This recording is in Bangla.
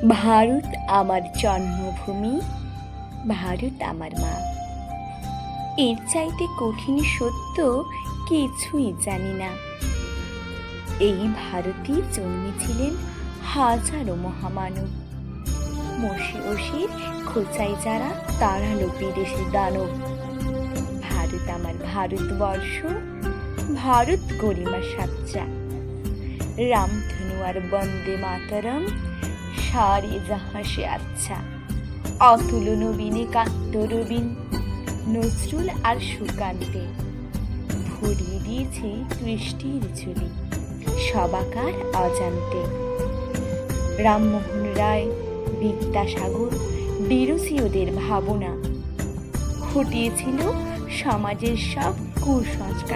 ভারত আমার জন্মভূমি, ভারত আমার মা। এর চাইতে কঠিন সত্য কিছুই জানি না। এই ভারতেই জন্মেছিলেন হাজারো মহামানব। মসির খোঁচায় যারা তাড়ালো বিদেশি দানব। ভারত আমার ভারতবর্ষ, ভারত গরিমা সাচ্চা। রামধনু আর বন্দে মাতরম, সারে জাহাঁ সে আচ্ছা। অতুল নবীনে কাত্ত রবীন, নজরুল আর সুকান্তে ভরিয়ে দিয়েছে কৃষ্টির ঝুলি সবাকার অজান্তে। রামমোহন রায়, বিদ্যাসাগর, বিরোচী ওদের ভাবনা ঘটিয়েছিল সমাজের সব কুসংস্কার